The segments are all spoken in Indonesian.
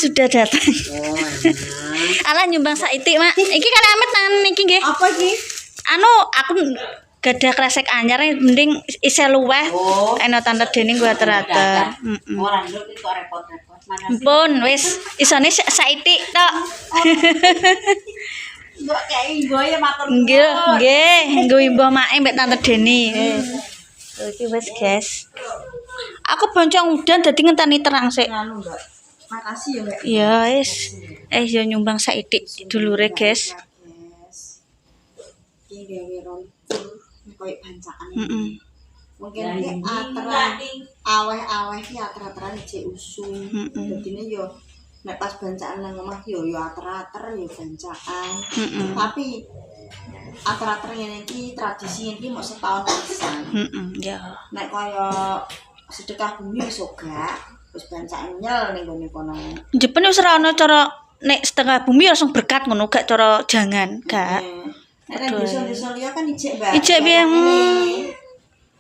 sudah datang. Ala nyumbang saiti, Mak. Iki kan amit tangan iki nggih. Apa iki? Anu, aku gadah kresek anyar mending isih luweh. Eno tante Deni gua ater-ater. Ora nduk iki kok repot-repot. Pun wis isone saiti tok. Mbok kei mboye matur nuwun. Nggih, nggo imbo mae mbek tante Deni. Iki wis, guys. Aku boncong udan dadi ngenteni terang sik. Anu, Mbak. Makasih ya, Mbak. Ya wis. Yo nyumbang saiti dulure, guys. Iki gawe ron koyo bancaan. Mungkin Ya, ki ateran aweh-aweh ki ater-ateran jek usum. Dadine yo nek pas bancaan nang omah yo ater-ater yo bancaan. Tapi ater-ater ngene iki tradisi iki mok setahun pisan. Ya. Nek kaya sedekah bumi wis gak wis bancaan nyel ning gone kono. Jepen wis ora ana cara nek setengah bumi langsung berkat ngono gak cara jangan, gak. Nek desa-desa liya kan ijek, Mbak. Ijek piye?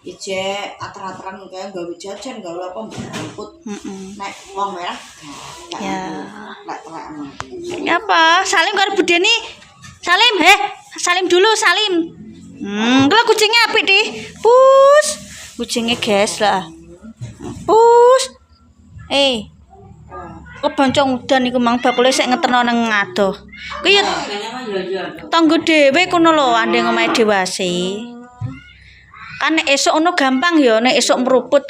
Ijek ater-ateran kaya gawe jajan, gawe apa mbut. Nek wong merah gak. Ya. Lek telekno. Apa? Salim karo Budeni. Salim, Salim dulu, Salim. Kalau kucingnya apik, Di. Pus. Kucingnya guys lah. Pus. Kebancong udan iku mang bakule sik ngeterno nang ngadoh. Kuwi ya tanggo dhewe kono lho, andeng omahe dewase. Kan nek esuk ono gampang ya, nek esuk meruput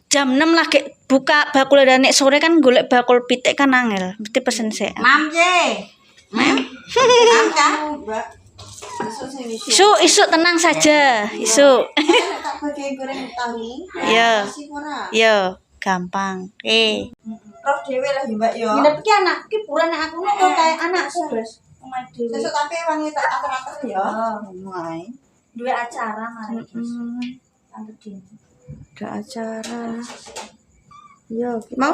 jam 6 lagi buka bakul dan nek sore kan golek bakul pitik kan angel. Mesti pesen sik. Mam ye. Mam kah? Mbak. Isu tenang saja, isu. Tak bagian goreng tahu. Ya. Ya, gampang. Roh dhewe lah ya, Mbak ya. Nginep iki anak iki pura nek aku kok kayak anakku, Bos. Omahe dhewe. Sesuk tapi wangi tak ater-ater ya. Ngono ae. Duwe acara mari. Tante Dini. Ada acara. Yo, mau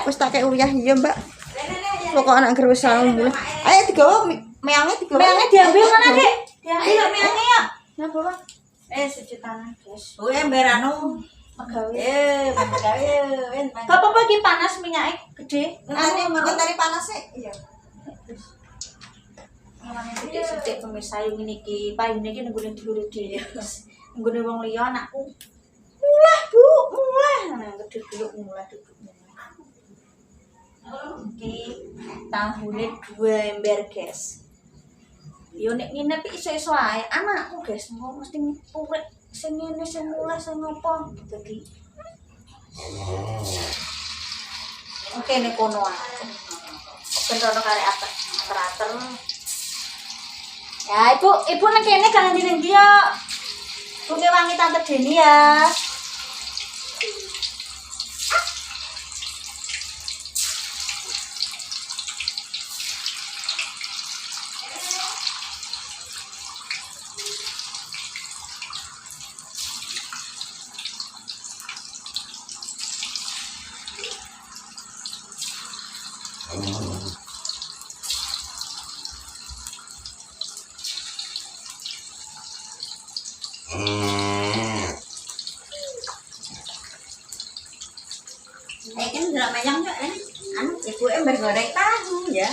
wis tak kek uyah iya, Mbak. Pokok anak ger wis mulai. Ayo digawa meange digawa. Meange diambil mana, Dek? Diambil yuk meange yuk. Ya, Bapak. Cuci tangan, guys. Oh, emberanu. Pegawai. Pegawai. Gak apa-apa iki panas minyaknya gede. Ngenteni panas sih. Iya. Sithik-sithik pemirsa ngene iki, payune iki nenggone dulure dhewe. Nenggone wong liya anakku. Mulai, Bu, mulai. Nah, gedhe-gedhe mulai duduk. Iki tahune 2 ember, guys. Yo nek nginep iso-iso ae anakku, guys, mesti urip sing ngene sing mulai sing ngopo dadi. Oke nek kono ae. Pentono kare atas teratur. Ya, Ibu nang kene kan ndi ya. Bunge wangi Tante Deni ya. Kan ndak mayang kok anu ibu ember goreng tahu ya.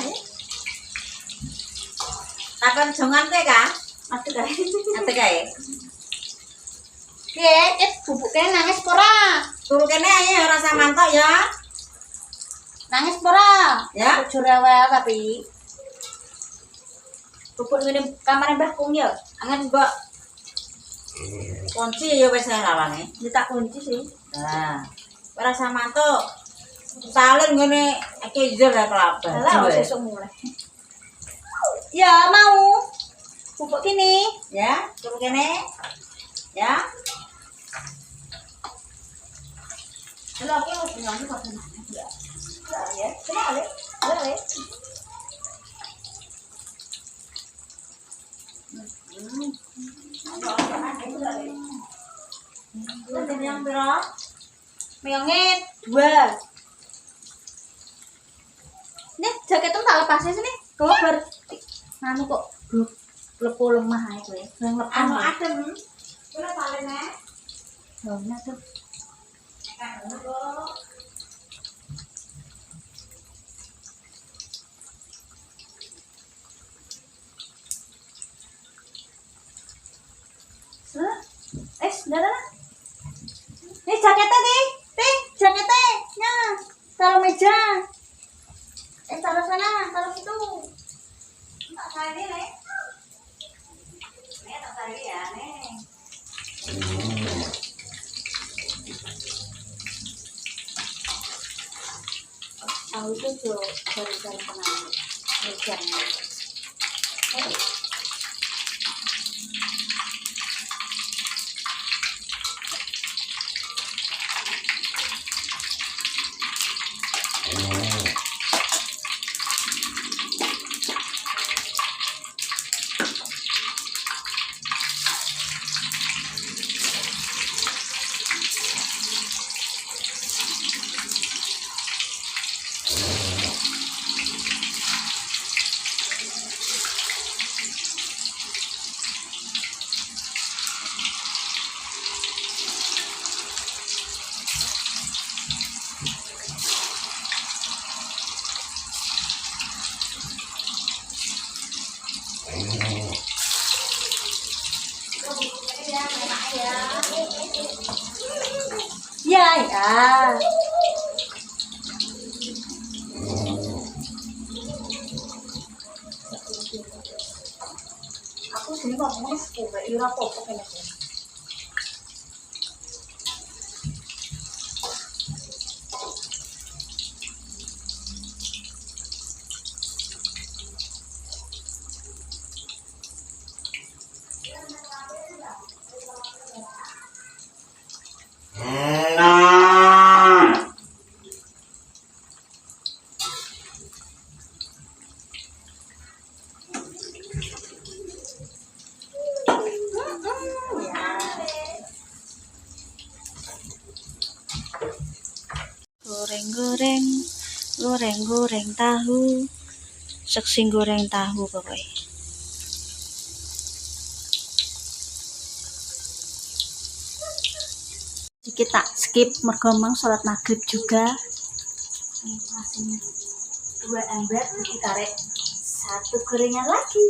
Takon jongan teh ka? Ate kae. Piye, bubuk kene nangis ora? Turu kene ae ora samantok ya. Nangis ora? Ya. Ojo rewel tapi. Bubuk ngene kamare Mbah Kung ya. Angen mbok. Kunci ya wis lawane. Tak kunci sih. Nah. Ora samantok. Salin ngene iki jero kelapa. Lah sesuk mulai. Ya mau. Bubuk kene. Ya, turu kene. Ya. Lah aku mau punya kok. Ya, boleh. Boleh. Yang berapa? Meongnya 2. Nih, jaketmu tak lepasin sini. Kau ber anu kok lepo lemah ae kowe. Anu adem. Kula salene. Nah, tuh. Taruh sana, taruh situ. Tak cari nih. Nih tak cari ya nih. Tahu itu tuh dari penang. Hujan. Ya, ya. Aku sini ngomongnya sepuluh, ira apa-apa kan aku. Goreng tahu, seksing goreng tahu pokoknya. Kita skip mergomang sholat maghrib juga. Ini masih 2 ember, kita tarik 1 gorengan lagi.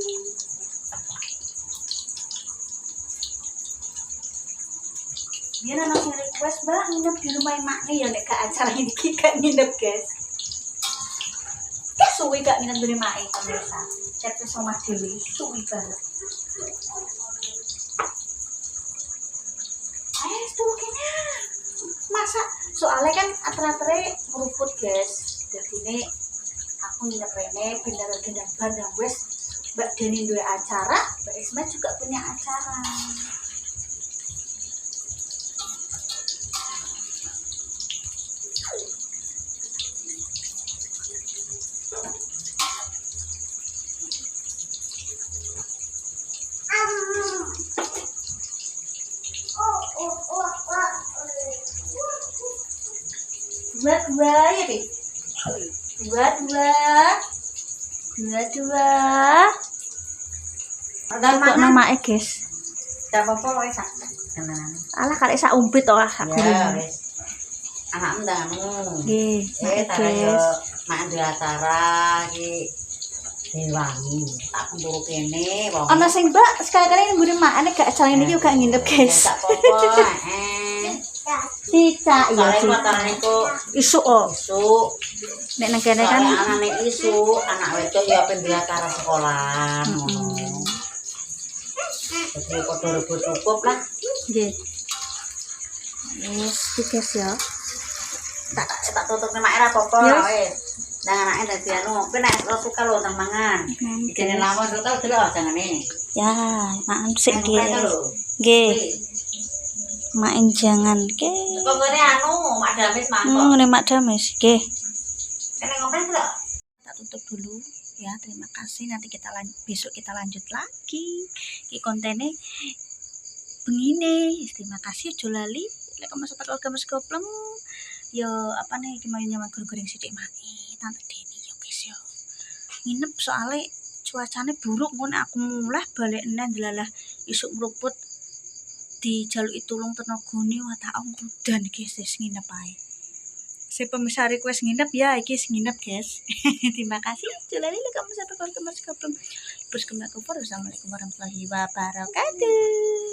Dia langsung request, Mbak, nginep di rumah emaknya ya, nek gak acara ini gak nginep, guys. Suwi gak nginep di rumah emaknya, pemirsa. Chat sama Dewi, suwi banget. Ayo, stoknya. Masa? Soalnya kan ater-aternya meruput, guys. Jadi ini aku nginep rene, bener-bener bandang, wes. Mbak Deni dua acara, Mbak Isma juga punya acara. Dua ya deh. Dua. Dan nama guys. Gak apa-apa wes sak. Alah karek sak umpit toh sak guru. Ya wes. Anak ndamu. Nggih. Guys, mak ndek acara iki diwangi. Tak kumpul kene wong. Ana sing Mbak sekali-kali nggone makane gak acara niki gak nginep guys. Gak apa-apa. Cica ya Cica. Pacarane kok isuk oh. isuk. Nek nang kene kan anane isuk, anak wedok ya pengen acara sekolah. Jadi padha rebut cukup lah. Nggih. Wes guys ya. Tak tutup nek mak ora apa-apa wis. Nang anake dadi anu, kowe nek ora suka lho nang mangan. Iki lawan to tau delok jangane. Ya, makan sik nggih. Nggih. Main jangan ke. Kok ngene anu, Mak Damis mangkok. Ngene Mak Damis, nggih. Kene ngomong lho. Tak tutup dulu ya. Terima kasih. Nanti besok kita lanjut lagi. Ki kontennya begini. Terima kasih aja lali. Lek kamu sempat keluarga Mas Goplem. Yo apa nih iki mau nyaman goreng sithik mae. Tante Deni yo guys yo. Nginep soalnya cuacanya buruk ngono aku mulai balik nang delalah isuk meruput di jaluk tulung tenagane wataong udan guys wis nginep ae. Si pemirsa request nginep ya iki nginep guys. Terima kasih. Jalani kamu sampai keluarga Mas Goplem. Terus kembali ke Assalamualaikum warahmatullahi wabarakatuh.